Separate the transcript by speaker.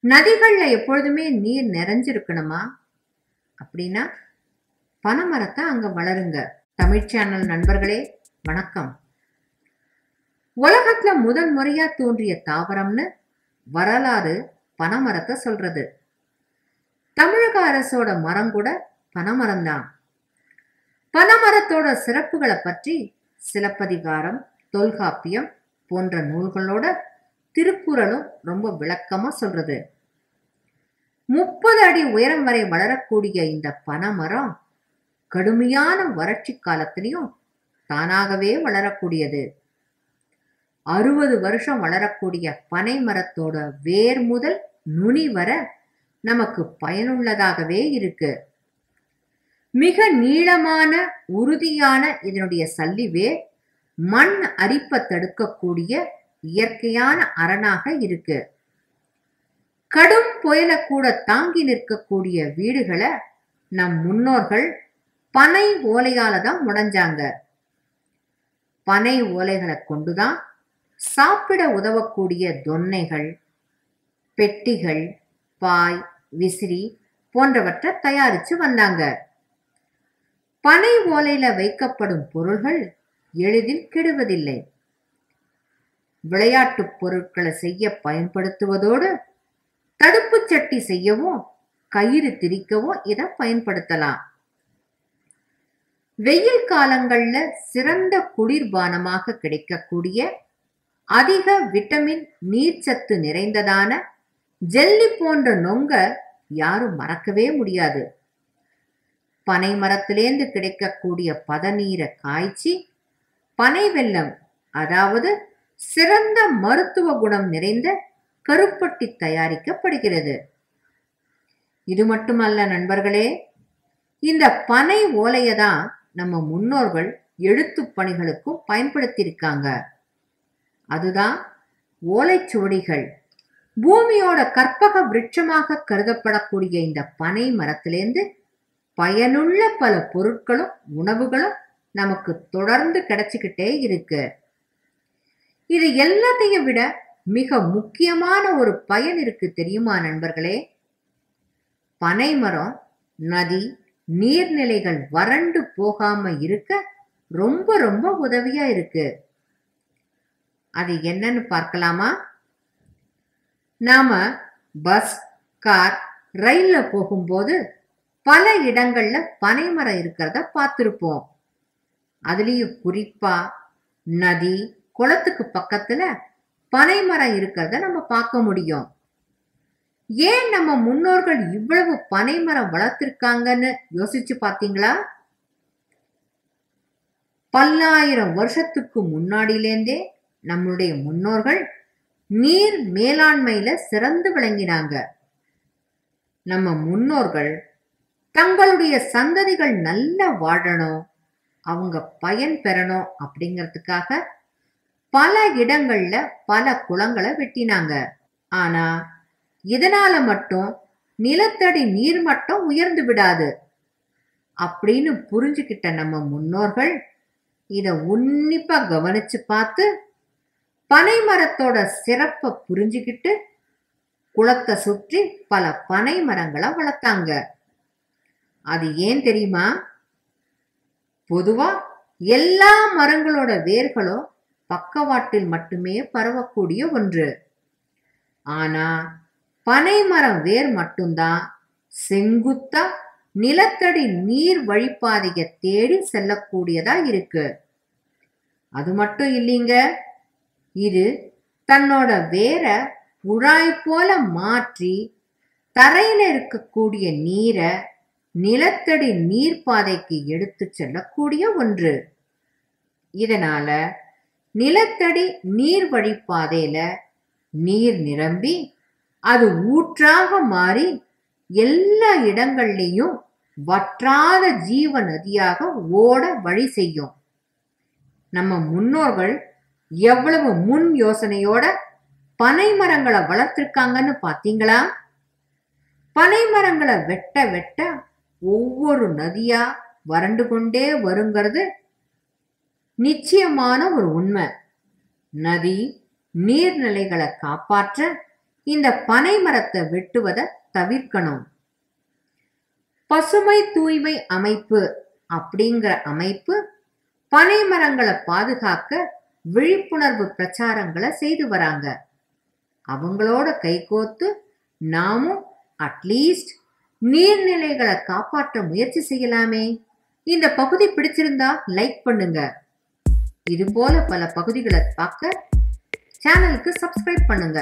Speaker 1: நதிகள்ல எப்பொழுதுமே நீர் நிறைஞ்சிருக்கணுமா? அப்படின்னா பனைமரத்த அங்க வளருங்க. தமிழ் சேனல் நண்பர்களே வணக்கம். உலகத்துல முதல் முறையா தோன்றிய தாவரம்னு வரலாறு பனைமரத்த சொல்றது. தமிழக அரசோட மரம் கூட பனைமரம்தான். பனைமரத்தோட சிறப்புகளை பற்றி சிலப்பதிகாரம், தொல்காப்பியம் போன்ற நூல்களோட திருக்குறளும் ரொம்ப விளக்கமா சொல்றது. 30 அடி உயரம் வரை வளரக்கூடிய இந்த பனைமரம் கடுமையான வறட்சி காலத்திலையும் தானாகவே வளரக்கூடியது. 60 வருஷம் வளரக்கூடிய பனை மரத்தோட வேர் முதல் நுனி வர நமக்கு பயனுள்ளதாகவே இருக்கு. மிக நீளமான உறுதியான இதனுடைய சல்லி வேர் மண் அரிப்பை தடுக்கக்கூடிய இயற்கையான அரணாக இருக்கு. கடும் புயலை கூட தாங்கி நிற்கக்கூடிய வீடுகளை நம் முன்னோர்கள் பனை ஓலையால தான் முடைஞ்சாங்க. பனை ஓலைகளை கொண்டுதான் சாப்பிட உதவக்கூடிய தொன்னைகள், பெட்டிகள், பாய், விசிறி போன்றவற்றை தயாரிச்சு வந்தாங்க. பனை ஓலையில வைக்கப்படும் பொருள்கள் எளிதில் கெடுவதில்லை. விளையாட்டு பொருட்களை செய்ய பயன்படுத்துவதோடு தடுப்பு சட்டி செய்யவும் கயிறு திரிக்கவும் இதை பயன்படுத்தலாம். வெயில் காலங்கள்ல சிறந்த குளிர்பானமாக கிடைக்கக்கூடிய அதிக விட்டமின் நீர்ச்சத்து நிறைந்ததான ஜெல்லி போன்ற நொங்க யாரும் மறக்கவே முடியாது. பனை மரத்திலேந்து கிடைக்கக்கூடிய பதநீரை காய்ச்சி பனை வெல்லம், அதாவது சிறந்த மருத்துவ குணம் நிறைந்த கருப்பட்டி தயாரிக்கப்படுகிறது. இது மட்டுமல்ல நண்பர்களே, இந்த பனை ஓலையை தான் நம்ம முன்னோர்கள் எழுத்து பணிகளுக்கும் பயன்படுத்தியிருக்காங்க. அதுதான் ஓலைச்சுவடிகள். பூமியோட கற்பக விருட்சமாக கருதப்படக்கூடிய இந்த பனை மரத்திலேந்து பயனுள்ள பல பொருட்களும் உணவுகளும் நமக்கு தொடர்ந்து கிடைச்சுக்கிட்டே இருக்கு. இது எல்லாத்தையும் விட மிக முக்கியமான ஒரு பயன் இருக்கு தெரியுமா நண்பர்களே? பனை மரம் நதி நீர்நிலைகள் வறண்டு போகாம இருக்க ரொம்ப ரொம்ப உதவியா இருக்கு. அது என்னன்னு பார்க்கலாமா? நாம பஸ், கார், ரயில்ல போகும்போது பல இடங்கள்ல பனைமரம் இருக்கிறத பார்த்திருப்போம். அதுலயும் குறிப்பா நதி, குளத்துக்கு பக்கத்துல பனைமரம் இருக்கிறத நம்ம பார்க்க முடியும். ஏன் நம்ம முன்னோர்கள் இவ்வளவு பனைமரம் வளர்த்திருக்காங்கன்னு யோசிச்சு பார்த்தீங்களா? பல்லாயிரம் வருஷத்துக்கு முன்னாடியிலேந்தே நம்மளுடைய முன்னோர்கள் நீர் மேலாண்மையில சிறந்து விளங்கினாங்க. நம்ம முன்னோர்கள் தங்களுடைய சந்ததிகள் நல்லா வாழணும், அவங்க பயன் பெறணும் அப்படிங்கிறதுக்காக பல இடங்கள்ல பல குளங்களை வெட்டினாங்க. ஆனா இதனால மட்டும் நிலத்தடி நீர்மட்டம் உயர்ந்து விடாது அப்படின்னு புரிஞ்சுக்கிட்ட நம்ம முன்னோர்கள் இத உன்னிப்பா கவனிச்சு பார்த்து பனை மரத்தோட சிறப்பை புரிஞ்சுக்கிட்டு குளத்தை சுற்றி பல பனை மரங்களை வளர்த்தாங்க. அது ஏன் தெரியுமா? பொதுவா எல்லா மரங்களோட வேர்களும் பக்கவாட்டில் மட்டுமே பரவக்கூடிய ஒன்று. ஆனா பனை மரம் வேர் மட்டும்தான் செங்குத்தா நிலத்தடி நீர் வழிப்பாதையை தேடி செல்லக்கூடியதா இருக்கு. அது மட்டும் இல்லைங்க, இது தன்னோட வேரை குழாய் போல மாற்றி தரையில இருக்கக்கூடிய நீரை நிலத்தடி நீர்ப்பாதைக்கு எடுத்து செல்லக்கூடிய ஒன்று. இதனால நிலத்தடி நீர் வழிப்பாதையில நீர் நிரம்பி அது ஊற்றாக மாறி எல்லா இடங்கள்லையும் வற்றாத ஜீவ நதியாக ஓட வழி செய்யும். நம்ம முன்னோர்கள் எவ்வளவு முன் யோசனையோட பனை மரங்களை வளர்த்திருக்காங்கன்னு பாத்தீங்களா? பனை மரங்களை வெட்ட வெட்ட ஒவ்வொரு நதியா வறண்டு கொண்டே வருங்கிறது நிச்சயமான ஒரு உண்மை. நதி நீர்நிலைகளை காப்பாற்ற இந்த பனை மரத்தை வெட்டுவதை தவிர்க்கணும். பசுமை தூய்மை அமைப்பு அப்படிங்கிற அமைப்பு பனை மரங்களை பாதுகாக்க விழிப்புணர்வு பிரச்சாரங்களை செய்து வராங்க. அவங்களோட கைகோத்து நாமும் அட்லீஸ்ட் நீர்நிலைகளை காப்பாற்ற முயற்சி செய்யலாமே. இந்த பகுதி பிடிச்சிருந்தா லைக் பண்ணுங்க. இது போல பல பகுதிகளை பார்க்க சேனலுக்கு சப்ஸ்கிரைப் பண்ணுங்க.